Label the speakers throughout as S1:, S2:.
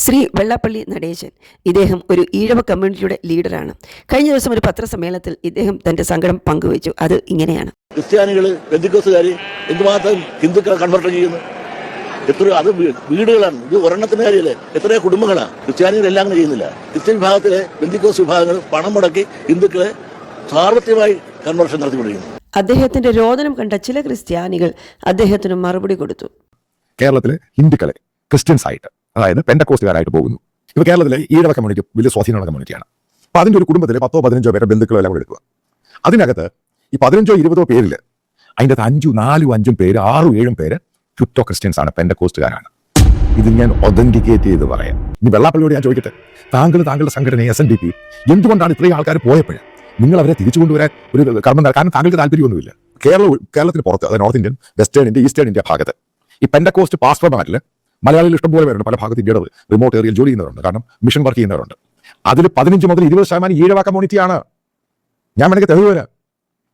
S1: ശ്രീ വെള്ളാപ്പള്ളി നടേശൻ ഇദ്ദേഹം ഒരു ഈഴവ കമ്മ്യൂണിറ്റിയുടെ ലീഡറാണ്. കഴിഞ്ഞ ദിവസം ഒരു പത്രസമ്മേളനത്തിൽ ഇദ്ദേഹം തന്റെ സങ്കടം പങ്കുവച്ചു. അത് ഇങ്ങനെയാണ്:
S2: ക്രിസ്ത്യാനികൾ, പെന്തിക്കോസുകാർ എന്തുമാത്രം ഹിന്ദുക്കളെ കൺവെർട്ട് ചെയ്യുന്നു. എത്രയോ അത് വീടുകളാണ്. ഇത് ഒരെണ്ണത്തിന്റെ കാര്യമല്ലേ, എത്രയോ കുടുംബങ്ങളാണ്. ക്രിസ്ത്യാനികളെല്ലാം അങ്ങനെ ചെയ്യുന്നില്ല. ക്രിസ്ത്യൻ വിഭാഗത്തിലെ പെന്തിക്കോസ് വിഭാഗങ്ങൾ പണം മുടക്കി ഹിന്ദുക്കളെ സാർവത്രികമായി കൺവെർഷൻ നടത്തിക്കൊണ്ടിരിക്കുന്നു.
S1: അദ്ദേഹത്തിന്റെ രോദനം കണ്ട ചില ക്രിസ്ത്യാനികൾ അദ്ദേഹത്തിന് മറുപടി കൊടുത്തു.
S3: കേരളത്തിലെ ഹിന്ദുക്കളെ ക്രിസ്ത്യൻസ് ആയിട്ട്, അതായത് പെന്തക്കോസ്റ്റുകാരായിട്ട് പോകുന്നു. ഇപ്പോൾ കേരളത്തിലെ ഈഴവ കമ്മ്യൂണിറ്റി വലിയ സ്വാധീനമുള്ള കമ്മ്യൂണിറ്റിയാണ്. അപ്പോൾ അതിൻ്റെ ഒരു കുടുംബത്തിൽ 10-15 പേരെ ബന്ധുക്കളോ എല്ലാം കൂടെ എടുക്കുക. അതിനകത്ത് ഈ 15-20 പേരിൽ അതിൻ്റെ അകത്ത് 4-5 പേര് 6-7 പേര് ചുറ്റോ ക്രിസ്ത്യൻസ് ആണ്, പെന്തക്കോസ്റ്റുകാരാണ്. ഇത് ഞാൻ ഒതന്റിക്കേറ്റ് ചെയ്ത് പറയാം. ഇനി വെള്ളാപ്പള്ളിയോട് ഞാൻ ചോദിക്കട്ടെ, താങ്കളുടെ സംഘടന SNDP എന്തുകൊണ്ടാണ് ഇത്രയും ആൾക്കാർ പോയപ്പോൾ നിങ്ങൾ അവരെ തിരിച്ചു കൊണ്ടുവരാൻ ഒരു കർമ്മം? കാരണം താങ്കൾക്ക് താല്പര്യമൊന്നുമില്ല. കേരളത്തിന് പുറത്ത്, അതായത് north Indian, western India, eastern India ഭാഗത്ത് ഈ പെന്തക്കോസ്റ്റ് പാസ്റ്റർമാരിൽ മലയാളികൾ ഇഷ്ടംപോലെ പേരുണ്ട്. പല ഭാഗത്ത് ഇന്ത്യയുടെ റിമോട്ട് ഏരിയയിൽ ജോലി ചെയ്യുന്നവരുണ്ട്, കാരണം മിഷൻ വർക്ക് ചെയ്യുന്നവരുണ്ട്. അതിൽ 15 മുതൽ 20% ഈഴവ കമ്മ്യൂണിറ്റിയാണ്. ഞാൻ വേണമെങ്കിൽ തെളിവ് വരാം.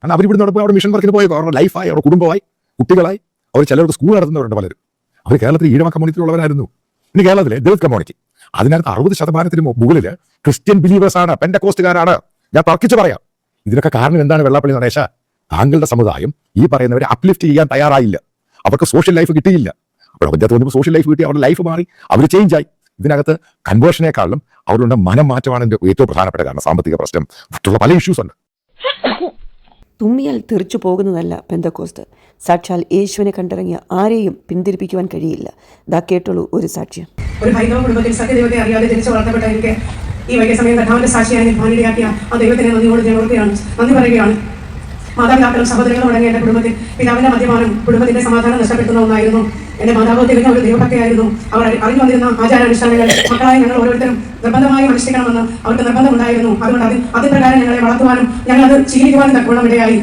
S3: കാരണം അവർ ഇവിടെ നടപ്പോൾ അവിടെ മിഷൻ വർക്കിന് പോയി അവരുടെ ലൈഫായി, അവരുടെ കുടുംബമായി, കുട്ടികളായി, അവർ ചിലർക്ക് സ്കൂൾ നടത്തുന്നവരുണ്ട്. പലരും അവർ കേരളത്തിൽ ഈഴവ കമ്മ്യൂണിറ്റിയിലുള്ളവരായിരുന്നു. ഇനി കേരളത്തിലെ ദളിത് കമ്മ്യൂണിറ്റി, അതിനകത്ത് 60% മുകളിൽ ക്രിസ്ത്യൻ ബിലീവേഴ്സാണ്, പെന്തക്കോസ്റ്റുകാരാണ്. ഞാൻ തർക്കിച്ച് പറയാം. ഇതിനൊക്കെ കാരണം എന്താണ്? വെള്ളാപ്പള്ളി നടേശ, താങ്കളുടെ സമുദായം ഈ പറയുന്നവരെ അപ്ലിഫ്റ്റ് ചെയ്യാൻ തയ്യാറായില്ല. അവർക്ക് സോഷ്യൽ ലൈഫ് കിട്ടിയില്ല. അപ്പോൾ അതിനകത്ത് വന്നപ്പോൾ സോഷ്യൽ ലൈഫ് കിട്ടി, അവരുടെ ലൈഫ് മാറി, അവർ ചേഞ്ചായി. ഇതിനകത്ത് കൺവേർഷനേക്കാളും അവരുടെ മനം മാറ്റമാണ് ഏറ്റവും പ്രധാനപ്പെട്ട കാരണം. സാമ്പത്തിക പ്രശ്നം, മറ്റുള്ള പല ഇഷ്യൂസ് ഉണ്ട്.
S1: തുമ്മിയാൽ തെറിച്ചു പോകുന്നതല്ല പെന്തക്കോസ്ത്. സാക്ഷാൽ യേശുവിനെ കണ്ടിറങ്ങിയ ആരെയും പിന്തിരിപ്പിക്കുവാൻ കഴിയില്ല. ദാ കേട്ടോളൂ ഒരു സാക്ഷ്യം.
S4: ഒരു ഹൈന്ദവ കുടുംബത്തിൽ സത്യദൈവത്തെ അറിയാതെ ജനിച്ചു വളർത്തപ്പെട്ട എനിക്ക് ഈ വൈകിയ സമയം കഥാവിന്റെ സാക്ഷിയായി ഭാര്യയാക്കിയ ആ ദൈവത്തിനെ നന്ദിയോട് ഞാൻ ഓർക്കുകയാണ്, നന്ദി പറയുകയാണ്. മാതാപിതാക്കളും സഹോദരങ്ങളും അടങ്ങിയ എന്റെ കുടുംബത്തിൽ പിതാവിന്റെ മദ്യപാനം കുടുംബത്തിന്റെ സമാധാനം നഷ്ടപ്പെടുത്തുന്ന ഒന്നായിരുന്നു. എന്റെ മാതാവ് തികഞ്ഞ ഒരു ദൈവഭക്തയായിരുന്നു. അവർ അറിഞ്ഞു വന്നിരുന്ന ആചാരാനുഷ്ഠാനങ്ങൾ മക്കളായ ഞങ്ങൾ ഓരോരുത്തരും നിർബന്ധമായി അനുഷ്ഠിക്കണമെന്ന് അവർക്ക് നിർബന്ധമുണ്ടായിരുന്നു. അതുകൊണ്ട് അതിപ്രകാരം ഞങ്ങളെ വളർത്തുവാനും ഞങ്ങളത് ശീലിക്കുവാനും തക്കവണ്ണം ഇടയായി.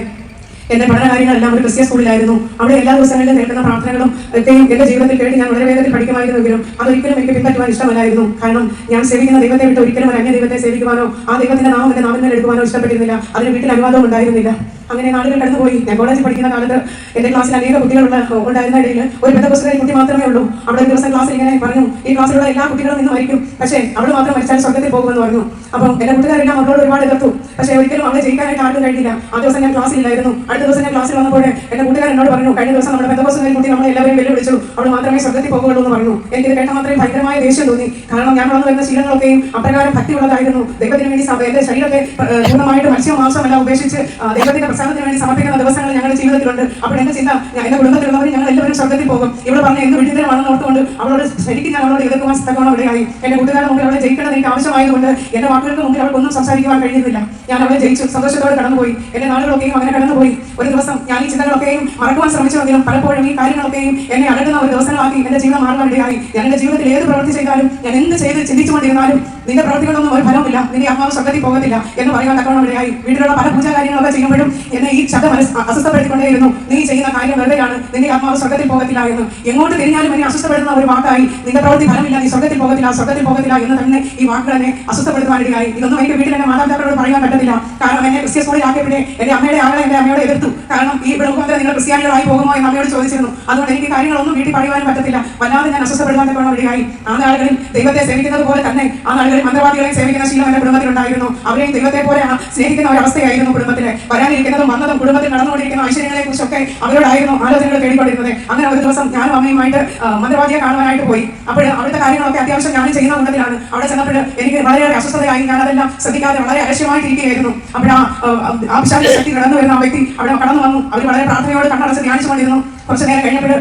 S4: എന്റെ പഠനകാര്യങ്ങളെല്ലാം ഒരു ക്രിസ്ത്യൻ സ്കൂളിലായിരുന്നു. അവിടെ എല്ലാ ദിവസങ്ങളിലും കേൾക്കുന്ന പ്രാർത്ഥനകളും ഒക്കെയും എന്റെ ജീവിതത്തിൽ കേട്ട് ഞാൻ വളരെ വേഗത്തിൽ പഠിക്കുമായിരുന്നെങ്കിലും അതൊരിക്കലും എനിക്ക് പിൻപറ്റുവാൻ ഇഷ്ടമല്ലായിരുന്നു. കാരണം ഞാൻ സേവിക്കുന്ന ദൈവത്തെ വിട്ട് ഒരിക്കലും ഒരു അന്യ ദൈവത്തെ സേവിക്കുവാനോ ആ ദൈവത്തിന്റെ നാമം എന്റെ നാമത്തിൽ എടുക്കുവാനോ ഇഷ്ടപ്പെട്ടിരുന്നില്ല. അതിന് വീട്ടിൽ അനുവാദവും ഉണ്ടായിരുന്നില്ല. അങ്ങനെ നാളുകൾ കടന്നുപോയി. ഞാൻ കോളേജിൽ പഠിക്കുന്ന കാലത്ത് എന്റെ ക്ലാസ്സിൽ അനേക കുട്ടികളുള്ള ഉണ്ടായിരുന്ന ഇടയിൽ ഒരു പെന്തക്കോസ്റ്റുകാരി കുട്ടി മാത്രമേ ഉള്ളൂ. അവിടെ ഒരു ദിവസം ക്ലാസ്സിൽ ഇങ്ങനെ പറഞ്ഞു, ഈ ക്ലാസ്സിലുള്ള എല്ലാ കുട്ടികളും ഇന്ന് മരിക്കും, പക്ഷേ അവൾ മാത്രം മരിച്ചാൽ സ്വർഗത്തിൽ പോകുമെന്ന് പറഞ്ഞു. അപ്പം എന്റെ കൂട്ടുകാരെല്ലാം അവളോട് ഒരുപാട് എതിർത്തു. പക്ഷേ ഒരിക്കലും അവളെ ജയിക്കാനായിട്ട് ആർക്കും കഴിഞ്ഞില്ല. ആ ദിവസം ഞാൻ ക്ലാസ്സിലായിരുന്നു. അടുത്ത ദിവസം ഞാൻ ക്ലാസ്സിൽ വന്നപ്പോൾ എന്റെ കൂട്ടുകാരൻ എന്നോട് പറഞ്ഞു, കഴിഞ്ഞ ദിവസം നമ്മുടെ പെന്തക്കോസ്റ്റുകാരി കുട്ടി നമ്മളെ എല്ലാവരും വെല്ലുവിളിച്ചു, അവൾ മാത്രമേ സ്വർഗത്തിൽ പോകുള്ളൂ എന്ന് പറഞ്ഞു. എനിക്കിത് കേട്ട മാത്രമേ ഭയങ്കരമായ ദേഷ്യം തോന്നി. കാരണം ഞാൻ വളർന്നു വരുന്ന ശീലങ്ങളൊക്കെയും അപ്രകാരം ഭക്തിയുള്ളതായിരുന്നു. ദൈവത്തിന് വേണ്ടി എന്റെ ശരീരത്തെ പൂർണ്ണമായിട്ട് മത്സ്യം മാംസമെല്ലാം ഉപേക്ഷിച്ച് ദൈവത്തിന്റെ പ്രസാദത്തിന് വേണ്ടി സമർപ്പിക്കുന്ന ദിവസങ്ങൾ ഞങ്ങളുടെ ജീവിതത്തിലുണ്ട്. അപ്പോൾ എന്റെ ചിന്ത, എന്റെ കുടുംബത്തിലുള്ളവർ ഞങ്ങൾ എല്ലാവരും സ്വർഗത്തിൽ പോകും. ഇവിടെ പറഞ്ഞ എന്ത് വിഡിതരമാണെന്ന് ഓർത്തുകൊണ്ട് അവളോട് ശരിക്കും ഞാൻ അവളോട് എതിർക്കുവാൻ തക്കവണ്ണം ഇടയായി. എന്റെ കൂട്ടുകാരുടെ മുമ്പിൽ അവളെ ജയിക്കേണ്ടത് എനിക്ക് ആവശ്യമായതുകൊണ്ട് എന്റെ വാക്കുകൾക്ക് മുമ്പിൽ അവൾക്കൊന്നും സംസാരിക്കുവാൻ കഴിയുന്നില്ല. ഞാൻ അവളെ ജയിച്ചു, സന്തോഷത്തോടെ കടന്നുപോയി. എന്റെ നാളുകളൊക്കെയും അങ്ങനെ കടന്നുപോയി. ഒരു ദിവസം ഞാൻ ഈ ചിന്തകളൊക്കെയും മറക്കുവാൻ ശ്രമിച്ചുവെങ്കിലും പലപ്പോഴും ഈ കാര്യങ്ങളൊക്കെയും എന്നെ അകറ്റുന്ന ഒരു ദിവസങ്ങളാക്കി എന്റെ ജീവിതം മാറുവാൻ ഇടയായി. ഞാൻ എന്റെ ജീവിതത്തിൽ ഏത് പ്രവൃത്തി ചെയ്താലും, ഞാൻ എന്ത് ചെയ്ത് ചിന്തിച്ചുകൊണ്ടിരുന്നാലും നിന്റെ പ്രവൃത്തികളൊന്നും ഒരു ഫലമില്ല, നിന്റെ ആത്മാവ് സ്വർഗത്തിൽ പോകത്തില്ല എന്ന് പറയുവാൻ തക്കവണ്ണം ഇടയായി. വീട്ടിലുള്ള പല പൂജാ കാര്യങ്ങളൊക്കെ ചെയ്യുമ്പോഴും എന്നെ ഈ ശബ്ദം അസ്വസ്ഥപ്പെടുത്തിക്കൊണ്ടേയിരുന്നു. നീ ചെയ്യുന്ന കാര്യം വെറുതെയാണ്, നിന്റെ ആത്മാവ് സ്വർഗത്തിൽ പോകത്തില്ല എന്ന്. എങ്ങോട്ട് തിരിഞ്ഞാലും എന്നെ അസ്വസ്ഥപ്പെടുന്ന ഒരു വാക്കായി, നിന്റെ പ്രവൃത്തി ഫലമില്ല, നീ സ്വർഗത്തിൽ പോകത്തില്ല, സ്വർഗത്തിൽ പോകത്തില്ല എന്ന് തന്നെ ഈ വാക്കുകൾ എന്നെ അസ്വസ്ഥപ്പെടുത്തുവാനിടയായി. ഇതൊന്നും എനിക്ക് വീട്ടിൽ എന്റെ മാതാപിതാക്കളോട് പറയാൻ പറ്റത്തില്ല. കാരണം എന്നെ ക്രിസ്ത്യൻ സ്കൂളിലാക്കിയപ്പോഴേ എന്റെ അമ്മയുടെ ആളെ എന്റെ അമ്മയോട് എതിർത്തു. കാരണം ഈ മുഖാന്തരം നിങ്ങൾ ക്രിസ്ത്യാനികളായി പോകുമോ എന്ന് അമ്മയോട് ചോദിച്ചിരുന്നു. അതുകൊണ്ട് എനിക്ക് കാര്യങ്ങളൊന്നും വീട്ടിൽ പറയുവാനും പറ്റത്തില്ല. വല്ലാതെ ഞാൻ അസ്വസ്ഥപ്പെടുവാൻ ഇടയായി. ആ നാളുകളിൽ ദൈവത്തെ സേവിക്കുന്നത് പോലെ തന്നെ ആ നാളുകളിൽ മന്ത്രവാദികളെ സേവിക്കുന്ന ശീലം എന്റെ കുടുംബത്തിലുണ്ടായിരുന്നു. അവരെയും ദൈവത്തെ പോലെ സ്നേഹിക്കുന്ന ഒരു അവസ്ഥയായിരുന്നു കുടുംബത്തിലെ. വരാനിരിക്കുന്നതും വന്നതും കുടുംബത്തിൽ നടന്നുകൊണ്ടിരിക്കുന്ന ഐശ്വര്യങ്ങളെ കുറിച്ചൊക്കെ അവരോടായിരുന്നു ആലോചനകൾ തേടിക്കൊണ്ടിരുന്നത്. അങ്ങനെ ഒരു ദിവസം ഞാനും അമ്മയുമായിട്ട് മന്ത്രവാദിയെ കാണുവാനായിട്ട് പോയി. അപ്പോൾ അവിടുത്തെ കാര്യങ്ങളൊക്കെ അത്യാവശ്യം ഞാനും ചെയ്യുന്ന കൂട്ടത്തിലാണ്. അവിടെ ചെന്നപ്പോൾ എനിക്ക് വളരെയേറെ അസ്വസ്ഥതയായി. ഞാൻ അതെല്ലാം ശ്രദ്ധിക്കാതെ വളരെ അലക്ഷ്യമായിട്ടിരിക്കുകയായിരുന്നു. അപ്പോൾ ആ പിശാചിന്റെ ശക്തി കടന്നു വരുന്ന ആ വ്യക്തി അവിടെ കടന്നു വന്നു. അവർ വളരെ പ്രാർത്ഥനയോട് കണ്ണടച്ച് ധ്യാനിച്ചുകൊണ്ടിരുന്നു. കുറച്ചു നേരം കഴിഞ്ഞപ്പോൾ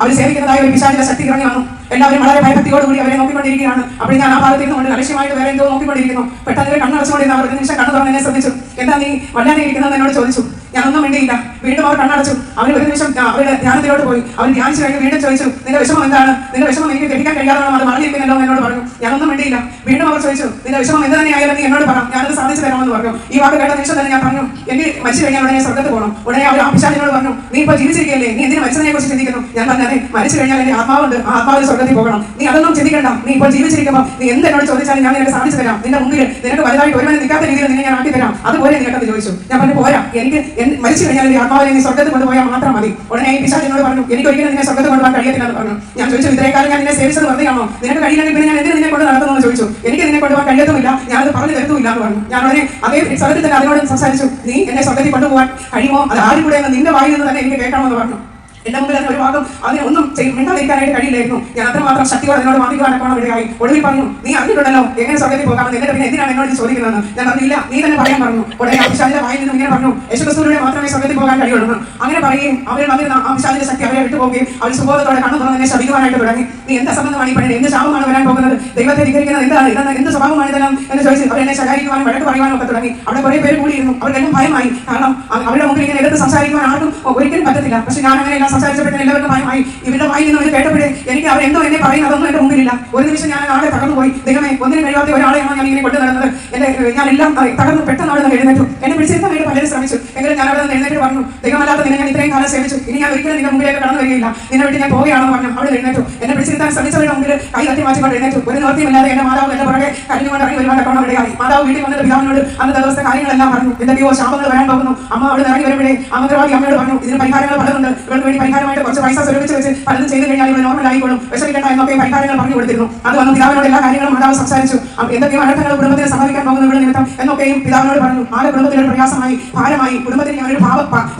S4: അവർ സേവിക്കുന്നതായ ഒരു പിശാചിന്റെ ശക്തി ഇറങ്ങി വന്നു. എല്ലാവരും വളരെ ഭയഭക്തിയോടുകൂടി അവരെ നോക്കിക്കൊണ്ടിരിക്കുകയാണ്. അപ്പോൾ ഞാൻ ആ ഭാഗത്തേക്ക് കൊണ്ട് അലക്ഷ്യമായിട്ട് വേറെ എന്തോ നോക്കിക്കൊണ്ടിരിക്കുന്നു. പെട്ടെന്ന് കണ്ണടച്ചുകൊണ്ടിരുന്ന അവർ ഒരു നിമിഷം കണ്ണു തുറന്ന് എന്നെ ശ്രദ്ധിച്ചു. എന്താ നീ വല്ലാതെ ഇരിക്കുന്നത് എന്നോട് ചോദിച്ചു. ഞാനൊന്നും വേണ്ടിയില്ല. വീണ്ടും അവർ കണ്ണടച്ചു. അവർ ഒരു നിമിഷം അവരുടെ ധ്യാനത്തിലോട്ട് പോയി. അവർ ധ്യാനിച്ചു കഴിഞ്ഞ് വീണ്ടും ചോദിച്ചു, നിന്റെ വിഷമം എന്താണ്? നിന്റെ വിഷമം എനിക്ക് ഗ്രഹിക്കാൻ കഴിയാതാണ്, അത് പറഞ്ഞിരിക്കുന്നുണ്ടോ എന്നോട് പറഞ്ഞു. ഞാനൊന്നും വേണ്ടിയില്ല. വീണ്ടും അവർ ചോദിച്ചു, നിന്റെ വിഷമം എന്ത് തന്നെയായാലും നീ എന്നോട് പറ, ഞാനത് സാധിച്ചു തരാമെന്ന് പറഞ്ഞു. ഈ വാക്ക് കേട്ട നിമിഷം തന്നെ ഞാൻ പറഞ്ഞു, എനിക്ക് മരിച്ചു കഴിഞ്ഞാൽ ഉടനെ സ്വർഗത്ത് പോകണം. ഉടനെ അവർ ആ പിശാചിനോട് പറഞ്ഞു, നീ ഇപ്പോൾ ജീവിച്ചിരിക്കുകയല്ലേ, നീ എന്തിനു മരിച്ചതിനെ കുറിച്ച് ചിന്തിക്കുന്നു? ഞാൻ പറഞ്ഞത്, മരിച്ചു കഴിഞ്ഞാൽ എന്റെ ആത്മാവുണ്ട്, ആ ആത്മാവിൽ സ്വർഗത്തിൽ പോകണം. നീ അതൊന്നും ചിന്തിക്കണ്ട. നീ ഇപ്പോൾ ജീവിച്ചിരിക്കുമ്പോൾ നീ എന്ത് എന്നോട് ചോദിച്ചാലും ഞാൻ നിനക്ക് സാധിച്ചു തരാം. നിന്റെ മുമ്പിൽ നിനക്ക് വലുതായിട്ട് ഒരുവനെ നിൽക്കാത്ത രീതിയിൽ നിന്നെ ഞാൻ ആക്കി തരാം. അതുപോലെ നിനക്കത് ചോദിച്ചു. ഞാൻ പറഞ്ഞു, പോരാ, എനിക്ക് മരിച്ചു കഴിഞ്ഞാൽ ആത്മാവിനെ നീ സ്വർഗത്ത് കൊണ്ടുപോയാൽ മാത്രം മതി. ഉടനെ ഈ പിശാചിനോട് പറഞ്ഞു, എനിക്ക് ഒരിക്കലും നിന്നെ സ്വർഗത്ത് കൊണ്ടുപോകാൻ കഴിയത്തില്ല എന്ന് പറഞ്ഞു. ഞാൻ ചോദിച്ചു, ഇത്രയും കാലം ഞാൻ നിന്നെ സേവിച്ചത് വെറുതെയാണോ? നിനക്ക് കഴിയില്ലെങ്കിൽ പിന്നെ ഞാൻ എന്തിനു നിന്നെ കൊണ്ട് ചോദിച്ചു. എനിക്ക് നിന്നെ കൊണ്ടുപോകാൻ കഴിയത്തുമില്ല, ഞാനത് പറഞ്ഞു തരത്തുമില്ല എന്ന് പറഞ്ഞു. ഞാൻ ഉടനെ അതേ സ്ഥലത്തിൽ തന്നെ അതിനോട് സംസാരിച്ചു. നീ എന്നെ സ്വർഗത്തിൽ കൊണ്ടുപോകാൻ കഴിയുമോ? അത് ആരും കൂടെ നിന്റെ വായിൽ നിന്ന് തന്നെ എനിക്ക് കേൾക്കണമെന്ന് പറഞ്ഞു. എന്റെ മുമ്പിൽ തന്നെ ഒരു ഭാഗം അതിനൊന്നും മിണ്ടാതിരിക്കാനായിട്ട് കഴിയില്ലായിരുന്നു. ഞാൻ അത്രമാത്രം ശക്തിയോടെ അതിനോട് വാദിക്കുവാനൊക്കെ ഇടയായി. ഒടുവിൽ പറഞ്ഞു, നീ അറിഞ്ഞിട്ടുണ്ടല്ലോ എങ്ങനെ സ്വർഗത്തിൽ പോകാമെന്ന്. എന്നിട്ട് പിന്നെ എന്തിനാണ് എന്നോട് ചോദിക്കുന്നത്? ഞാൻ പറഞ്ഞില്ല, നീ തന്നെ പറയാൻ പറഞ്ഞു. ഉടനെ ആ പിശാചിന്റെ വായിൽ നിന്നും ഇങ്ങനെ പറഞ്ഞു, യേശുക്രിസ്തുവിലൂടെ മാത്രമേ സ്വർഗത്തിൽ പോകാൻ കഴിയുള്ളൂ. അങ്ങനെ പറയുകയും അവർ വന്നിരുന്ന ആ പിശാചിന്റെ ശക്തി അവരെ വിട്ടുപോകുകയും അവർ സുബോധത്തോടെ കണ്ണു തുറന്ന് എന്നെ ശപിക്കുവാനായിട്ട് തുടങ്ങി. നീ എന്ത് സംബന്ധമാണ് ഈ പറയുന്നത്? എന്ത് ശാപമാണ് വരാൻ പോകുന്നത്? ദൈവത്തെ ധിക്കരിക്കുന്നത് എന്താണ്? ഇതെന്ന് എന്ത് സ്വഭാവമാണ് ഇതെല്ലാം എന്ന് ചോദിച്ച് അവരെന്നെ ശകാരിക്കുവാനും വഴക്ക് പറയുവാനും ഒക്കെ തുടങ്ങി. അവിടെ കുറെ പേര് കൂടിയിരുന്നു. അവർക്കെല്ലാം ഭയമായി. കാരണം അവരുടെ മുമ്പിൽ ഇങ്ങനെ എതിർത്ത് സംസാരിക്കുവാൻ ആർക്കും ഒരിക്കലും പറ്റത്തില്ല. പക്ഷെ ഞാൻ അങ്ങനെയെല്ലാം സംസാരിച്ചപ്പോഴത്തേന് എല്ലാവർക്കും ഭയമായി. ഇവരുടെ വായിൽ നിന്ന് കേട്ടപ്പോഴേ എനിക്ക് അവരെന്തോ എന്നെ പറയുന്നത് അതൊന്നും എന്റെ മുമ്പിലില്ല. ഒരു നിമിഷം ഞാൻ ആളെ തകർന്നുപോയി. ദൈവമേ, ഒന്നിനും കഴിയാത്ത ഒരാളെയാണോ ഞാൻ ഇങ്ങനെ കൊണ്ടു നടന്നത്? ഞാൻ എല്ലാം തകർന്ന് പെട്ടെന്ന് അവിടെ നിന്ന് എഴുന്നേറ്റു. എന്നെ പിടിച്ചിരുത്താനായിട്ട് പലരും ശ്രമിച്ചു. എങ്കിലും ഞാൻ അവിടെ നിന്ന് എഴുന്നേറ്റ് പറഞ്ഞു, ദൈവമല്ലാത്ത നിന്നെ ഞാൻ ഇത്രയും കാലം സേവിച്ചു, ഇനി ഞാൻ ഒരിക്കലും നിന്റെ മുമ്പിലേക്ക് കടന്നു വരികയില്ല, നിന്നെ വിട്ട് ഞാൻ പോവുകയാണെന്ന് പറഞ്ഞു. അവിടെ എഴുന്നേറ്റു. എന്നെ പിടിച്ചിരുത്താൻ ശ്രമിച്ചവരുടെ മുമ്പിൽ കൈ തട്ടി മാറ്റിക്കൊണ്ട് എഴുന്നേറ്റു. ഒരു നിവൃത്തിയുമില്ലാതെ എന്റെ മാതാവ് എന്റെ പുറകെ കഴിഞ്ഞുകൊണ്ട് ഇറങ്ങി വരുവാൻ തക്കവണ്ണം ഇടയായി. മാതാവ് വീട്ടിൽ വന്നിട്ട് പിതാവിനോട് അന്നത്തെ ദിവസത്തെ കാര്യങ്ങളെല്ലാം പറഞ്ഞു. എന്തൊക്കെയോ ശാപങ്ങൾ വരാൻ പോകുന്നു. അമ്മ അവിടെ ഇറങ്ങി വരുമ്പോഴേ ആ മന്ത്രവാദി അമ്മയോട് പറഞ്ഞു, ഇതിന് പരിഹാരങ്ങൾ പലതുണ്ട്, ഇവർക്ക് വേണ്ടി പരിഹാരമായിട്ട് കുറച്ച് പൈസ സ്വരൂപിച്ച് വെച്ച് പലതും ചെയ്ത് കഴിഞ്ഞാൽ ഇവിടെ നോർമൽ ആയിക്കോളും, വിഷമിക്കേണ്ട എന്നൊക്കെ പരിഹാരങ്ങൾ പറഞ്ഞു കൊടുത്തിരുന്നു. അത് വന്ന് പിതാവിനോട് എല്ലാ കാര്യങ്ങളും മാതാവ് സംസാരിച്ചു. എന്തൊക്കെയോ അനർത്ഥങ്ങൾ കുടുംബത്തിന് സംഭവിക്കാൻ പോകുന്നു ഇവിടെ നിമിത്തം എന്നൊക്കെയും പിതാവിനോട് പറഞ്ഞു. ആകെ കുടുംബത്തിനൊരു പ്രയാസമായി, ഭാരമായി, കുടുംബത്തിന് ഞാനൊരു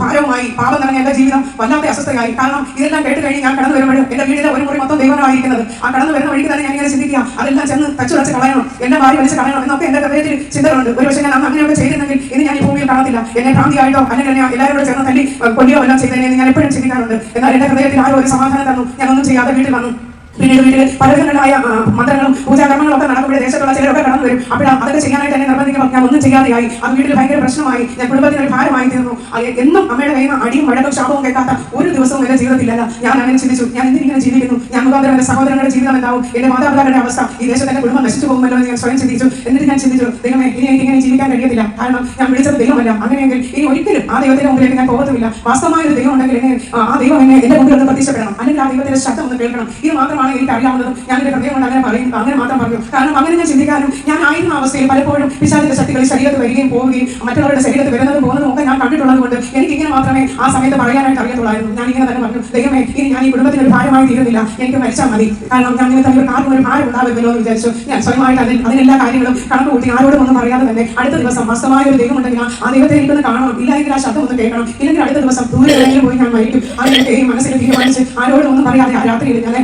S4: ഭാരവുമായി, പാപം നിറഞ്ഞ എന്റെ ജീവിതം വല്ലാത്ത അസ്വസ്ഥയായി. കാരണം ഇതെല്ലാം കേട്ട് കഴിഞ്ഞ് ഞാൻ കടന്നു വരുമ്പോഴും എന്റെ വീടിന്റെ ഒരു മുറി മൊത്തം ദൈവമായിരിക്കുന്നത്. ആ കടന്നു വരുന്ന വഴിക്ക് തന്നെ ഞാൻ ഇങ്ങനെ ചിന്തിക്കുക, അതെല്ലാം ചെന്ന് തച്ചുടച്ച് കളയണം, എന്റെ ഭാര്യ വലിച്ച് കളയണം എന്നൊക്കെ എന്റെ ഹൃദയത്തിൽ ചിന്തകളുണ്ട്. ഒരു പക്ഷേ ഞാൻ അങ്ങനെയൊക്കെ ചെയ്തിരുന്നെങ്കിൽ ഇനി ഞാൻ ഈ ഭൂമിയിൽ കാണത്തില്ല. എന്നെ ഭ്രാന്തിയായിട്ടോ അല്ലെങ്കിൽ എന്നെ എല്ലാവരും കൂടെ ചേർന്ന് തല്ലി കൊല്ലിയോ എല്ലാം ചെയ്തതിനെ ഞാൻ എപ്പോഴും ചിന്തിക്കാറുണ്ട്. എന്നാൽ എന്റെ ഹൃദയത്തിൽ ആരോ ഒരു സമാധാനം തന്നു. ഞാനൊന്നും ചെയ്യാതെ വീട്ടിൽ വന്നു. പിന്നീട് വീട്ടിൽ പലവിധങ്ങളായ മന്ത്രങ്ങളും പൂജാകർമ്മങ്ങളും ഒക്കെ നടക്കുമ്പോൾ ദേശത്തുള്ള ചിലരൊക്കെ കടന്നു വരും. അപ്പോൾ അതൊക്കെ ചെയ്യാനായിട്ട് എന്നെ നിർബന്ധിക്കുമ്പോൾ ഞാൻ ഒന്നും ചെയ്യാതെയായി. അത് വീട്ടിൽ ഭയങ്കര പ്രശ്നമായി. ഞാൻ കുടുംബത്തിനൊരു ഭാരമായി തീർന്നു. എന്നും അമ്മയുടെ കയ്യിൽ നിന്ന് അടിയും വഴക്കും ശാപവും കേൾക്കാത്ത ഒരു ദിവസവും എന്റെ ജീവിതത്തിലല്ല. ഞാൻ അങ്ങനെ ചിന്തിച്ചു, ഞാൻ എന്തിനിങ്ങനെ ജീവിക്കുന്നു? ഞാൻ മുഖാന്തരം എന്റെ സഹോദരങ്ങളുടെ ജീവിതം എന്താവും? എന്റെ മാതാപിതാക്കളുടെ അവസ്ഥ, ഈ ദേശത്തിന്റെ കുടുംബം നശിച്ചു പോകുമല്ലോ എന്ന് ഞാൻ സ്വയം ചിന്തിച്ചു. എന്നിട്ട് ഞാൻ ചിന്തിച്ചു, ദൈവമേ, ഇനി എനിക്ക് ഇങ്ങനെ ജീവിക്കാൻ കഴിയത്തില്ല. കാരണം ഞാൻ വിളിച്ചത് ദൈവമല്ല. അങ്ങനെയെങ്കിൽ ഇനി ഒരിക്കലും ആ ദൈവത്തിന്റെ മുമ്പിലേക്ക് ഞാൻ പോകത്തുമില്ല. വാസ്തവമായ ഒരു ദൈവം ഉണ്ടെങ്കിൽ എന്നെ ആ ദൈവം എന്നെ എന്റെ മുമ്പിൽ ഒന്ന് പ്രത്യക്ഷപ്പെടണം, അല്ലെങ്കിൽ ആ ദൈവത്തിന്റെ ശബ്ദം ഒന്ന് കേൾക്കണം. ഇത് മാത്രമാണ് എനിക്ക് അറിയാവുന്നതും. ഞാൻ എന്റെ ഹൃദയം കൊണ്ട് അങ്ങനെ പറയും, അങ്ങനെ മാത്രം പറഞ്ഞു. കാരണം അങ്ങനെ ഞാൻ ചിന്തിക്കാനും ഞാൻ ആയിരുന്ന അവസ്ഥയിൽ പലപ്പോഴും പിശാചിന്റെ ശക്തികൾ ശരീരത്തിൽ വരികയും പോവുകയും മറ്റുള്ളവരുടെ ശരീരത്തിൽ വരുന്നതും പോകുന്നതും ഒക്കെ ഞാൻ കണ്ടിട്ടുള്ളത് കൊണ്ട് എനിക്ക് ഇങ്ങനെ മാത്രമേ ആ സമയത്ത് പറയാനായിട്ട് അറിയത്തുള്ളായിരുന്നു. ഞാൻ ഇങ്ങനെ തന്നെ പറഞ്ഞു, ദൈവമേ, ഇനി ഞാൻ ഈ കുടുംബത്തിന് ഒരു ഭാരമായി തീരുന്നില്ല, എനിക്ക് മരിച്ചാൽ മതി. കാരണം ഞാൻ നിമിത്തം ഇവർക്ക് ആർക്കും ഒരു ഭാരം ഉണ്ടാകുമല്ലോ എന്ന് വിചാരിച്ചു. ഞാൻ സ്വയമായിട്ട് അതിനെല്ലാ കാര്യങ്ങളും കണക്ക് കൂട്ടി ആരോടും ഒന്നും പറയാതെ തന്നെ അടുത്ത ദിവസം വാസ്തവമായ ഒരു ദൈവം ഉണ്ടെങ്കിൽ ആ ദൈവത്തെ എനിക്കൊന്ന് കാണണം, ഇല്ലെങ്കിൽ ആ ശബ്ദം ഒന്ന് കേൾക്കണം, ഇല്ലെങ്കിൽ അടുത്ത ദിവസം ദൂരെ എവിടെയെങ്കിലും പോയി ഞാൻ മരിക്കും. അതിനൊക്കെ ഈ മനസ്സിൽ തീരുമാനിച്ച് ആരോടും ഒന്നും പറയാതെ ആ രാത്രിയിൽ ഞാൻ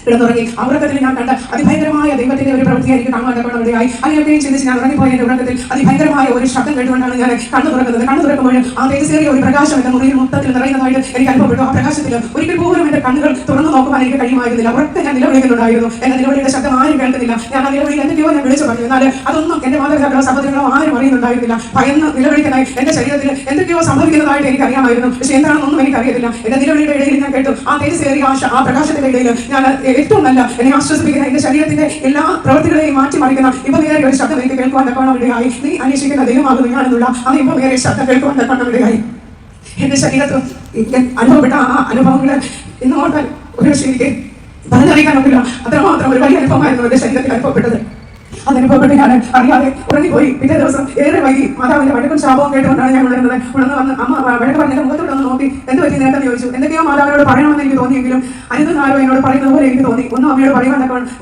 S4: കിടന്നുറങ്ങി. ആ ഉറക്കത്തിൽ ഞാൻ കണ്ട അതിഭയങ്കരമായ ദൈവത്തിന്റെ ഒരു പ്രവൃത്തി എനിക്ക് കാണാൻ ഇടയായി. അങ്ങനെയൊക്കെയും ചിന്തിച്ച് ഞാൻ ഉറങ്ങിപ്പോയ എന്റെ ഉറക്കത്തിൽ അതിഭയങ്കരമായ ഒരു ശബ്ദം കേട്ടുകൊണ്ടാണ് ഞാൻ കണ്ണു തുറക്കുന്നത്. കണ്ണു തുറക്കുമ്പോൾ ആ തേജസ്സേറിയ ഒരു പ്രകാശം എന്റെ മുറിയിൽ മൊത്തത്തിൽ നിറയുന്നതായിട്ട് എനിക്ക് അനുഭവപ്പെട്ടു. ആ പ്രകാശത്തിൽ ഒരിക്കൽ പോലും എന്റെ കണ്ണുകൾ തുറന്നു നോക്കുവാൻ എനിക്ക് കഴിയുമായിരുന്നില്ല. ഉറക്കെ ഞാൻ നിലവിളിക്കുന്നുണ്ടായിരുന്നു. എന്റെ നിലവിളിയുടെ ശബ്ദം ആരും കേൾക്കുന്നില്ല. ഞാൻ ആ നിലവിളിയിൽ എന്തൊക്കെയോ ഞാൻ വിളിച്ചു പറഞ്ഞു. എന്നാൽ അതൊന്നും എന്റെ മാതാപിതാക്കളോ സഹോദരങ്ങളോ ആരും അറിയുന്നുണ്ടായിരുന്നില്ല. ഭയന്ന് നിലവിളിക്കുന്നതായി എന്റെ ശരീരത്തിൽ എന്തൊക്കെയോ സംഭവിക്കുന്നതായിട്ട് എനിക്ക് അറിയാമായിരുന്നു. പക്ഷെ എന്താണെന്നൊന്നും എനിക്കറിയത്തില്ല. എന്റെ നിലവിളിയുടെ ഇടയിൽ ഞാൻ കേട്ടു ആ തേജസ്സേറിയ ആ പ്രകാശത്തിന്റെ ഇടയിൽ ഞാൻ ഏറ്റവും നല്ല എന്നെ ആശ്വസിപ്പിക്കുന്ന എന്റെ ശരീരത്തിന്റെ എല്ലാ പ്രവൃത്തികളെയും മാറ്റിമറിക്കുന്ന ഇമ്പമേറിയ ഒരു ശബ്ദം എനിക്ക് കേൾക്കുവാൻ തക്കവണ്ണം ഇടയായി. നീ അന്വേഷിക്കുന്ന ദൈവമാകുന്നു ഞാനെന്നുള്ള ആ ഇമ്പമേറിയ ശബ്ദം കേൾക്കുവാൻ തക്കവണ്ണം ഇടയായി. എന്റെ ശരീരത്തിൽ അനുഭവപ്പെട്ട ആ അനുഭവങ്ങൾ ഇന്ന് ഓർത്താൽ ഒരു പക്ഷേ എനിക്ക് പറഞ്ഞറിയിക്കാനൊക്കില്ല. അത്രമാത്രം ഒരു വലിയ അനുഭവമായിരുന്നു എന്റെ ശരീരത്തിൽ അനുഭവപ്പെട്ടത്. അതനുഭവപ്പെട്ട് ഞാൻ അറിയാതെ ഉറങ്ങിപ്പോയി. പിറ്റേ ദിവസം ഏറെ വൈകി മാതാവിന്റെ വഴക്കും ശാപവും കേട്ടുകൊണ്ടാണ് ഞാൻ ഉണർന്നത്. ഉണർന്ന് വന്ന് അമ്മ വഴക്ക് പറഞ്ഞ മുഖത്തോടൊന്ന് നോക്കി എന്ത് പറ്റി നേരത്തെ ചോദിച്ചു. എന്തൊക്കെയോ മാതാവിനോട് പറയണമെന്ന് എനിക്ക് തോന്നിയെങ്കിലും അനിതാരോ എന്നോട് പറയുന്നത് പോലെ എനിക്ക് തോന്നി. ഒന്നും അമ്മയോട്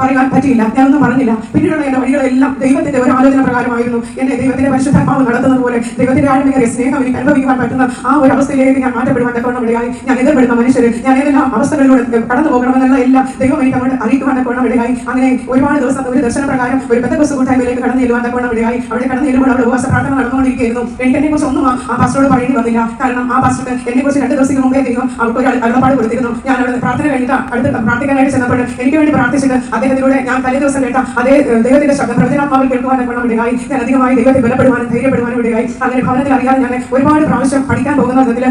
S4: പറയാൻ പറ്റിയില്ല. ഞാനൊന്നും പറഞ്ഞില്ല. പിന്നീടുള്ള എന്റെ വഴികളെല്ലാം ദൈവത്തിന്റെ ഒരു ആലോചന പ്രകാരമായിരുന്നു. എന്നെ ദൈവത്തിന്റെ പരിശുദ്ധാത്മാവ് നടത്തുന്നത് പോലെ ദൈവത്തിന്റെ ആഴമേറിയ സ്നേഹം എനിക്ക് അനുഭവിക്കാൻ പറ്റുന്ന ആ ഒരു അവസ്ഥയിലേക്ക് ഞാൻ മാറ്റപ്പെടുവാൻ തക്കവണ്ണം ഇടയായി. ഞാൻ എതിർപ്പെടുന്ന മനുഷ്യർ ഞാൻ ഏതെല്ലാം അവസ്ഥകളിലൂടെ കടന്നു പോകണമെന്നുള്ള എല്ലാം ദൈവം എനിക്ക് അങ്ങോട്ട് അറിയിക്കുവാൻ തക്കവണ്ണം ഇടയായി. അങ്ങനെ ഒരുപാട് ദിവസം ഒരു ദർശന പ്രകാരം ഒരു പെന്തക്കോസ്ത് കൂട്ടായ്മയിലേക്ക് കടന്നു ചെല്ലുവാൻ തക്കവണ്ണം ഇടയായി. അവിടെ കടന്നു ചെല്ലുമ്പോൾ അവിടെ ഉപവാസ പ്രാർത്ഥന നടന്നുകൊണ്ടിരിക്കുകയായിരുന്നു. എനിക്ക് എന്നെ കുറിച്ച് ഒന്നും ആ പാസ്റ്ററോട് പറയേണ്ടി വന്നില്ല. കാരണം ആ പാസ്റ്റർക്ക് എന്നെ കുറിച്ച് 2 ദിവസത്തിന് മുമ്പേ ദൈവം അവർക്ക് ഒരു അരുളപ്പാട് കൊടുത്തിരുന്നു. ഞാൻ അവിടെ പ്രാർത്ഥന കഴിഞ്ഞിട്ട് അടുത്ത് പ്രാർത്ഥിക്കാനായിട്ട് ചെന്നപ്പോൾ എനിക്ക് വേണ്ടി പ്രാർത്ഥിച്ചിട്ട് അദ്ദേഹത്തിലൂടെ ഞാൻ തലേ ദിവസം കേട്ട അതേ ദൈവത്തിന്റെ ശബ്ദം പ്രവചനാത്മാവിൽ കേൾക്കുവാൻ തക്കവണ്ണം ഇടയായി. ഞാൻ അധികമായി ദൈവത്തെ ബലപ്പെടുവാനും ധൈര്യപ്പെടുവാനും ഇടയായി. അങ്ങനെ ഭവനത്തിൽ അറിയാതെ ഞാൻ ഒരുപാട് പ്രാവശ്യം പഠിക്കാൻ പോകുന്ന അതിൽ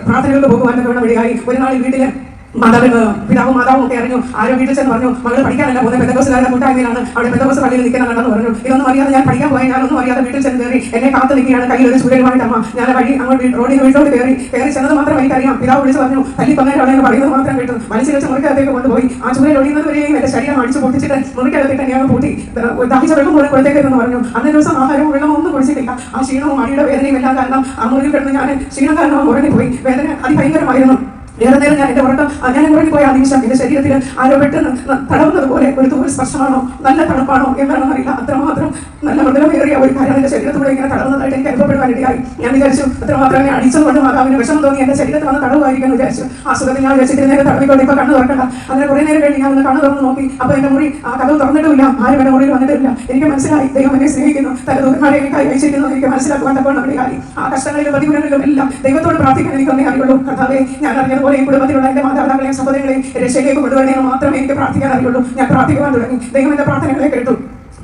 S4: പ്രാർത്ഥനകളിൽ പോകുവാൻ തക്കവണ്ണം ഇടയായി. ഒരു നാൾ വീട്ടിൽ പിതാവും മാതാവും ഒക്കെ അറിഞ്ഞു. ആരോ വീട്ടിൽ ചെന്ന് പറഞ്ഞു, മകൾ പഠിക്കാനല്ല പോകുന്നത്, പെന്തക്കോസ്തുകാരുടെ കൂട്ടായ്മയിലാണ്, അവിടെ പെന്തക്കോസ്ത് പള്ളിയിൽ നിൽക്കുന്ന കണ്ടെന്ന് പറഞ്ഞു. ഇതൊന്നും അറിയാതെ ഞാൻ പഠിക്കാൻ പോയി. ഞാനൊന്നും അറിയാതെ വീട്ടിൽ ചെന്ന് കയറി എന്നെ കാത്തു നിൽക്കുകയാണ് കയ്യിൽ ഒരു ചൂരലുമായിട്ട് അമ്മ. ഞാൻ വഴി അങ്ങോട്ട് റോഡിൽ വീട്ടിലോട്ട് കയറി ചെന്നത് മാത്രം എനിക്കറിയാം. പിതാവ് വിളിച്ച് പറഞ്ഞു തല്ലി കൊന്നേരാണെന്ന് പറയുന്നത് മാത്രം കേട്ടു. വലിച്ചു വെച്ച് മുറിക്കകത്തേക്ക് കൊണ്ടുപോയി ആ ചൂരൽ ഒഴിയുന്നത് വരെയും എന്റെ ശരീരം അടിച്ചു പൊട്ടിച്ചിട്ട് മുറിക്കകത്തേക്ക് ഞാൻ പൂട്ടി ദാഹിച്ച വെള്ളം പോലെ കൊടുത്തേക്കെന്ന് പറഞ്ഞു. അന്നേ ദിവസം ആഹാരവും വെള്ളവും ഒന്നും കുടിച്ചിട്ടില്ല. ആ ക്ഷീണവും അടിയുടെ വേദനയും എല്ലാം കാരണം ആ മുറിയിൽ കിടന്ന് ഞാൻ ക്ഷീണം കാരണം ഉറങ്ങിപ്പോയി. വേദന അതിഭയങ്കരമായിരുന്നു. ഏറെ നേരം ഞാൻ എന്റെ ഉറക്കം ഞാൻ ഉറങ്ങിപ്പോയ ആ നിമിഷം എന്റെ ശരീരത്തിൽ ആരോ പെട്ടെന്ന് തടവുന്നത് പോലെ ഒരു തൂർ സ്പർശമാണോ നല്ല തണുപ്പാണോ എന്താണെന്ന് അറിയില്ല. അത്രമാത്രം നല്ല മൃദുലമേറിയ ഒരു കാര്യം എന്റെ ശരീരത്തിലൂടെ ഇങ്ങനെ തടവുന്നതായിട്ട് എനിക്ക് അനുഭവപ്പെടുവാനിടയായി. ഞാൻ വിചാരിച്ചു അത്രമാത്രം എന്നെ അടിച്ചതുകൊണ്ട് മാതാവിന് വിഷമം തോന്നി എന്റെ ശരീരത്തിൽ വന്ന് തടവുമായിരിക്കും എന്ന് വിചാരിച്ചു. ആ സുഖത്തിൽ ഞാൻ വെച്ചിട്ട് നേരെ തടവിക്കൊണ്ട് ഇപ്പൊ കണ്ണു തുറക്കണ്ട. അങ്ങനെ കുറെ നേരം കഴിഞ്ഞ് ഞാൻ ഒന്ന് കണ്ണു തുറന്ന് നോക്കി. അപ്പൊ എന്റെ മുറി ആ കഥവ് തുറന്നിട്ടുമില്ല, ആരും എന്റെ മുറിയിൽ വന്നിട്ടില്ല. എനിക്ക് മനസ്സിലായി ദൈവം എന്നെ സ്നേഹിക്കുന്നു, തല ദൂരമാരെ എനിക്കായി അയച്ചിരിക്കുന്നു. എനിക്ക് മനസ്സിലാക്കുവാണ്ടപ്പോൾ നമ്മുടെ കാര്യം ആ കഷ്ടങ്ങളിലും പ്രതികൂലങ്ങളിലും എല്ലാം ദൈവത്തോട് പ്രാർത്ഥിക്കാൻ എനിക്കൊന്നേ അറിയുള്ളൂ. കർത്താവേ, ഞാൻ അറിഞ്ഞതുപോലെ ഈ കുടുംബത്തിലുള്ള എന്റെ മാതാപിതാക്കളെയും സഹോദരങ്ങളെയും രക്ഷയിലേക്ക് കൊണ്ടുവരണമെന്ന് മാത്രമേ എനിക്ക് പ്രാർത്ഥിക്കാൻ അറിയുള്ളൂ. ഞാൻ പ്രാർത്ഥിക്കുവാൻ തുടങ്ങി. ദൈവം എന്റെ പ്രാർത്ഥനകളെ കേട്ടു.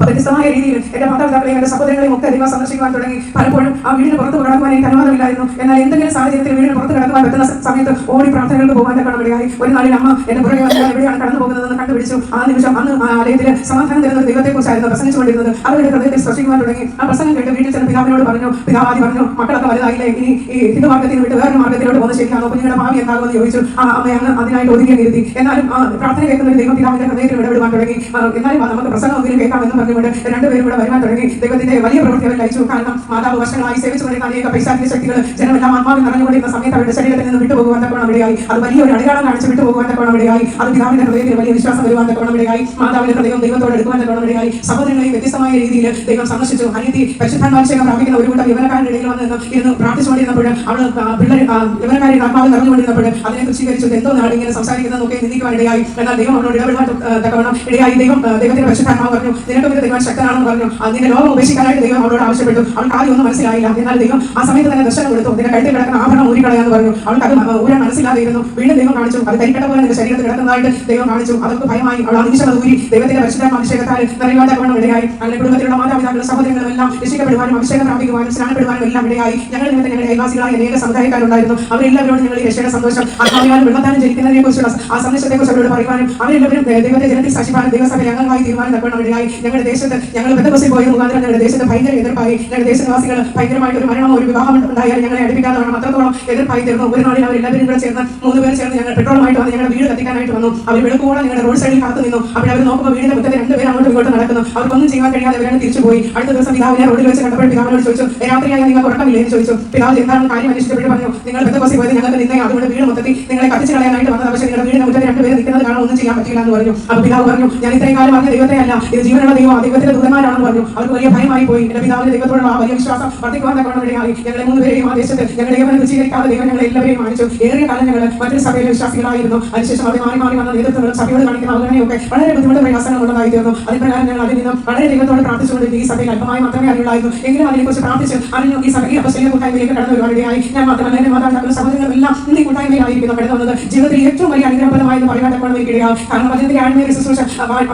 S4: വ്യത്യസ്തമായ രീതിയിൽ എന്റെ മാതാപിതാക്കളെയും എന്റെ സഹോദരങ്ങളെയും ഒക്കെ ദൈവം സന്ദർശിക്കുവാൻ തുടങ്ങി. പലപ്പോഴും ആ വീടിന് പുറത്ത് കടക്കുവാൻ എനിക്ക് അനുവാദമില്ലായിരുന്നു. എന്നാൽ എന്തെങ്കിലും സാഹചര്യത്തിൽ വീടിന് പുറത്ത് കടക്കുവാൻ പറ്റുന്ന സമയത്ത് ഓടി പ്രാർത്ഥനകൾക്ക് പോകാൻ കടമടിയായി. ഒരു നാളിൽ അമ്മ എന്റെ പുറകെ വന്ന് എവിടെയാണ് കടന്നു പോകുന്നതെന്ന് കണ്ടുപിടിച്ചു. ആ നിമിഷം അന്ന് ആ ആലയത്തിൽ സമാധാനം തരുന്ന ദൈവത്തെക്കുറിച്ചായിരുന്നു പ്രസംഗിച്ചുകൊണ്ടിരുന്നത്. അവരുടെ ഹൃദയത്തിൽ സ്പർശിക്കുവാൻ തുടങ്ങി. ആ പ്രസംഗം കേട്ട് വീട്ടിൽ ചെന്ന് പിതാവിനോട് പറഞ്ഞു. പിതാവാദി പറഞ്ഞു, മക്കളൊക്കെ വലുതായില്ലേ, ഇനി ഈ ഹിന്ദു മാർഗത്തിൽ വിട്ട് വേറെ മാർഗത്തിലോട്ട് പോകുന്നത് ശരിയാണോ, കുഞ്ഞുങ്ങളുടെ ഭാവി എന്താകുമെന്ന് ചോദിച്ചു. ആ അമ്മ അങ്ങ് അതിനായിട്ട് ഒതുങ്ങി ഇരുത്തി. എന്നാലും പ്രാർത്ഥന കേൾക്കുന്ന ദൈവം പിതാവിന്റെ ഹൃദയത്തിൽ ഇടപെടുവാൻ തുടങ്ങി. എന്നാലും നമുക്ക് പ്രസംഗം ഒന്നിനും കേൾക്കാമെന്ന് പറഞ്ഞുകൊണ്ട് രണ്ടുപേരും വരുവാൻ തുടങ്ങി. ദൈവത്തിന്റെ വലിയ പ്രവൃത്തി അവർ കഴിച്ചു. കാരണം മാതാവ് വർഷങ്ങളായി സേവിച്ചുകൊണ്ടിരുന്ന അനേക പൈശാചിക ശക്തികൾ ജനമെല്ലാം ആത്മാവിൽ നിറഞ്ഞുകൊണ്ടിരുന്ന സമയത്ത് അവരുടെ ശരീരത്തിൽ നിന്ന് വിട്ടുപോകുവാൻ തക്കോണം ഇടയായി. അത് വലിയൊരു അടയാളം കാണിച്ച് വിട്ടുപോകുവാൻ തക്കോണം ഇടയായി. അത് പിതാവിന്റെ ഹൃദയത്തിൽ വലിയ വിശ്വാസം വരുവാൻ തക്കോണം ഇടയായി. മാതാവിന്റെ ഹൃദയം ദൈവത്തോട് എടുക്കുവാൻ തക്കോണം ഇടയായി. സഹോദരങ്ങളെയും വ്യത്യസ്തമായ രീതിയിൽ ദൈവം സന്ദർശിച്ചു. അനിയത്തി പരിശുദ്ധാത്മാഭിഷേകം പ്രാപിക്കുന്ന ഒരു കൂട്ടം യവനക്കാരുടെ ഇടയിൽ വന്ന് ഇരുന്ന് പ്രാർത്ഥിച്ചുകൊണ്ടിരുന്നപ്പോൾ അവൾ പിള്ളേർ യവനക്കാരുടെ ആത്മാവിൽ നിറഞ്ഞുകൊണ്ടിരുന്നപ്പോൾ അതിനെ തുച്ഛീകരിച്ചു. എന്തോ നാട് ഇങ്ങനെ സംസാരിക്കുന്നതൊക്കെ നിന്ദിക്കുവാൻ ഇടയായി. എന്നാൽ ദൈവം അവനോട് ഇടപെടാൻ തക്കവണ്ണം ഇടയായി. ദൈവത്തിന്റെ പരിശുദ്ധാത്മാവ് പറഞ്ഞു, നിനക്ക് പിന്നെ ദൈവം ശക്തനാണെന്ന് പറഞ്ഞു. അതിന്റെ ലോകം ഉപേക്ഷിക്കാനായിട്ട് ദൈവം അവളോട് ആവശ്യപ്പെട്ടു. അവൾക്ക് ആദ്യം ഒന്നും മനസ്സിലായില്ല. എന്നാൽ ദൈവം ആ സമയത്ത് തന്നെ ദർശനം കൊടുത്തു. നിന്റെ കഴുത്തിൽ കിടക്കുന്ന ആഭരണം ഊരിക്കളയാന്ന് പറഞ്ഞു. അവൾക്ക് അത് ഊരാൻ മനസ്സിലാതെയിരുന്നു. വീണ്ടും ദൈവം കാണിച്ചു. അത് കരിക്കട്ട പോലെ നിന്റെ ശരീരത്തിൽ കിടക്കുന്നതായിട്ട് ദൈവം കാണിച്ചു. അവർക്ക് ഭയമായി. അവൾ ആ നിമിഷം അത് ഊരി ദൈവത്തിന്റെ പരിശുദ്ധാത്മാഭിഷേകത്താൽ നിറയുവാൻ തക്കവണ്ണം ഇടയായി. അങ്ങനെ കുടുംബത്തിലുള്ള മാതാപിതാക്കളും സഹോദരങ്ങളും എല്ലാം രക്ഷിക്കപ്പെടുവാനും അഭിഷേകം പ്രാപിക്കുവാനും സ്നാനപ്പെടുവാനും എല്ലാം ഇടയായി. ഞങ്ങൾ നിമിത്തം ഞങ്ങളുടെ അയൽവാസികളായ അനേക സമുദായക്കാരുണ്ടായിരുന്നു. അവരെല്ലാവരോടും ഞങ്ങൾ ഈ രക്ഷയുടെ സന്തോഷം ആത്മാവിനാലും വെള്ളത്താനും ജനിക്കുന്നതിനെ കുറിച്ചുള്ള ആ സന്ദേശത്തെക്കുറിച്ച് അവരോട് പറയുവാനും അവരെല്ലാവരും ദൈവത്തെ ജനത്തിൽ സാക്ഷിപ്പാനും ദൈവസഭയിൽ അംഗങ്ങളായി തീരുമാനം തക്കവണ്ണം ഇടയായി. ഞങ്ങളുടെ ദേശത്ത് ഞങ്ങൾ ബന്ധുബസിൽ പോയ മുഖാന്തരം ഞങ്ങളുടെ ദേശത്ത് ഭയങ്കര എതിർപ്പായി. ഞങ്ങളുടെ ദേശനിവാസികൾ ഭയങ്കരമായിട്ട് ഒരു മരണമോ ഒരു വിവാഹം ഉണ്ടായാലും ഞങ്ങളെ അടുപ്പിക്കാതെ വേണം അത്രത്തോളം എതിർപ്പായി തീർന്നു. ഒരു നാളിൽ അവരെല്ലാവരും കൂടെ ചേർന്ന് 3 പേർ ചേർന്ന് ഞങ്ങൾ പെട്രോളുമായിട്ട് വന്ന് ഞങ്ങളുടെ വീട് കത്തിക്കാനായിട്ട് വന്നു. അവർ വെളുക്കോളം ഞങ്ങളുടെ റോഡ് സൈഡിൽ കാത്തു നിന്നു. അവിടെ അവർ നോക്കുമ്പോൾ വീടിന്റെ മുറ്റത്ത് 2 പേർ അങ്ങോട്ടും ഇങ്ങോട്ടും നടക്കുന്നു. അവർക്കൊന്നും ചെയ്യാൻ കഴിയാതെ അവരാണ് തിരിച്ചുപോയി. അടുത്ത ദിവസം പിതാവിനെ റോഡിൽ വെച്ച് കണ്ടപ്പോൾ പിതാവിനോട് ചോദിച്ചു, രാത്രിയായി നിങ്ങൾ ഉറക്കമില്ലേ എന്ന് ചോദിച്ചു. പിതാവ് എന്താണ് കാര്യം അന്വേഷിച്ചപ്പോൾ പറഞ്ഞു, നിങ്ങൾ ബന്ധുബസിൽ പോയത് ഞങ്ങൾക്ക് നിന്നേ, അതുകൊണ്ട് വീട് മൊത്തത്തിൽ നിങ്ങളെ കത്തിച്ച് കളയാനായിട്ട് വന്നത്. പക്ഷേ നിങ്ങളുടെ വീടിന്റെ മുറ്റത്ത് 2 പേർ നിൽക്കുന്നത് കാണാൻ ഒന്നും ചെയ്യാൻ പറ്റില്ല എന്ന് പറഞ്ഞു. അപ്പോൾ പിതാവ് പറഞ്ഞു, ഞാൻ ഇത്രയും കാലം പറഞ്ഞ ദൈവത്തെ അല്ല, ഇത് ജീവനുള്ള ദൈവം, ദൈവത്തിന്റെ ദൂതന്മാരാണെന്ന് പറഞ്ഞു. അവർക്ക് വലിയ ഭയമായി പോയി. എന്റെ പിതാവിന്റെ ദൈവത്തോടുള്ള ആ വലിയ വിശ്വാസം വർദ്ധിക്കുവാൻ തക്കവണ്ണം ഇടയായി. ഞങ്ങളെ 3 പേരെയും ആ ദേശത്ത് ഞങ്ങളുടെ ദൈവനെ തുച്ഛീകരിക്കാതെ ദൈവം ഞങ്ങളെ എല്ലാവരെയും മാനിച്ചു. ഏറിയ കാലം ഞങ്ങൾ മറ്റൊരു സഭയിലെ വിശ്വാസികളായിരുന്നു. അതിനുശേഷം അവർ മാറി മാറി വന്ന നേതൃത്വങ്ങളും സഭയോട് കാണിക്കുന്ന അവഗണനയൊക്കെ വളരെ ബുദ്ധിമുട്ട് പ്രയാസങ്ങൾ ഉള്ളതായി തീർന്നു. അതിപ്രകാരം ഞങ്ങൾ അതിൽ നിന്നും വളരെ ദൈവത്തോട് പ്രാർത്ഥിച്ചുകൊണ്ട് ഈ സഭയിൽ അല്പമായി മാത്രമേ അറിയുള്ളായിരുന്നു. എങ്കിലും അതിനെക്കുറിച്ച് പ്രാർത്ഥിച്ച് അറിഞ്ഞു ഈ സഭയിൽ അപ്പസ്തോലിക കൂട്ടായ്മയിലേക്ക് കടന്നു വരുവാനിടയായി. ഞാൻ മാത്രമല്ല എന്റെ മാതാപിതാക്കളും സഹോദരങ്ങളും എല്ലാം ഇന്ന് ഈ കൂട്ടായ്മയിലായിരിക്കുന്നു കടന്നു വന്നത്. ജീവിതത്തിൽ ഏറ്റവും വലിയ അനുഗ്രഹപ്രദമായെന്ന് പറയാൻ തക്കവണ്ണം എനിക്കിടയാകും. കാരണം വചനത്തിന്റെ ആഴമേറിയ ശുശ്രൂഷ,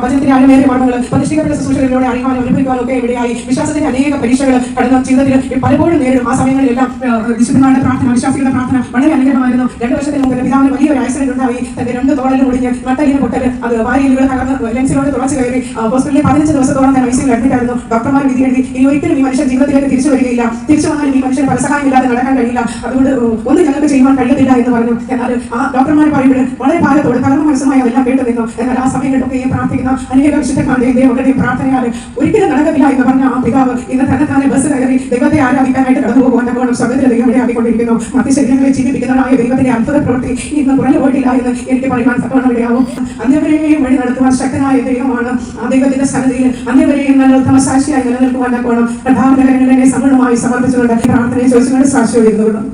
S4: വചനത്തിന്റെ ആഴമേറിയ പഠനങ്ങൾ, പ്രതിഷ്ഠിക്കപ്പെട്ട ശുശ്രൂഷകളിലൂടെ അറിയുവാനും അനുഭവിക്കുവാനും ഒക്കെ ഇടയായി. വിശ്വാസത്തിന്റെ അനേക പരീക്ഷകൾ കടന്ന ജീവിതത്തിൽ പലപ്പോഴും നേരിടും. ആ സമയങ്ങളിലെല്ലാം വിശുദ്ധന്മാരുടെ പ്രാർത്ഥന, വിശ്വാസികളുടെ പ്രാർത്ഥന വളരെ അനുഗ്രഹമായിരുന്നു. 2 വർഷത്തിന് മുമ്പ് പിതാവിന് വലിയൊരു ആക്സിഡന്റ് ഉണ്ടായി. തന്റെ 2 തോളിലും ഒടിഞ്ഞ് നട്ടലിന് പൊട്ടല്, അത് വാരിയലുകൾ തകർന്ന് ലെൻസിലോട് തുളച്ചു കയറി ഹോസ്പിറ്റലിൽ 15 ദിവസത്തോളം തന്നെ ഐസിയിൽ അഡ്മിറ്റ് ആയിരുന്നു. ഡോക്ടർമാർ വിധി എഴുതി ഇനി ഒരിക്കലും ഈ മനുഷ്യൻ ജീവിതത്തിലേക്ക് തിരിച്ചു വരികയില്ല, തിരിച്ചു വന്നാലും ഈ മനുഷ്യൻ പരസഹായമില്ലാതെ നടക്കാൻ കഴിയില്ല, അതുകൊണ്ട് ഒന്നും ഞങ്ങൾക്ക് ചെയ്യുവാൻ കഴിയത്തില്ല എന്ന് പറഞ്ഞു. എന്നാൽ ആ ഡോക്ടർമാർ പറയുമ്പോൾ വളരെ ഭാരത്തോട് തകർന്ന മനസ്സുമായി അതെല്ലാം കേട്ടു നിന്നു. എന്നാൽ ആ സമയങ്ങളിലൊക്കെ പ്രാർത്ഥിക്കുന്ന അനേക വിശുദ്ധന്മാരുടെയും ദൈവങ്ങളുടെയും പ്രാർത്ഥനയാൽ ഒരിക്കലും നടക്കത്തില്ല എന്ന് പറഞ്ഞ ആ പിതാവ് ഇന്ന് തന്നെ ബസ് കയറി ദൈവത്തെ ആരാധിക്കാനായിട്ട് കടന്നു പോകുവാൻ തക്കവണ്ണം സ്വർഗ്ഗത്തിലെ ദൈവം ഇടയാക്കിക്കൊണ്ടിരിക്കുന്നു. മറ്റ് ശരീരങ്ങളെ ജീവിപ്പിക്കുന്നതായ ദൈവത്തിന്റെ അത്ഭുത പ്രവൃത്തി ഇന്ന് കുറഞ്ഞു പോയിട്ടില്ല എന്ന് എനിക്ക് പറയുവാൻ തക്കവണ്ണം ഇടയാവും. അന്യവരെയും വഴി നടത്തുവാൻ ശക്തനായ ദൈവമാണ്. ആ ദൈവത്തിന്റെ സന്നിധിയിൽ അന്യവരെയും നല്ല ഉത്തമ സാക്ഷിയായി നിലനിൽക്കുവാൻ തക്കവണ്ണം പ്രധാനകരങ്ങളെ സമ്പൂർണ്ണമായി സമർപ്പിച്ചുകൊണ്ട് പ്രാർത്ഥനയെ ചോദിച്ചുകൊണ്ട് സാക്ഷിയോട് ഇരുന്നുകൊള്ളും.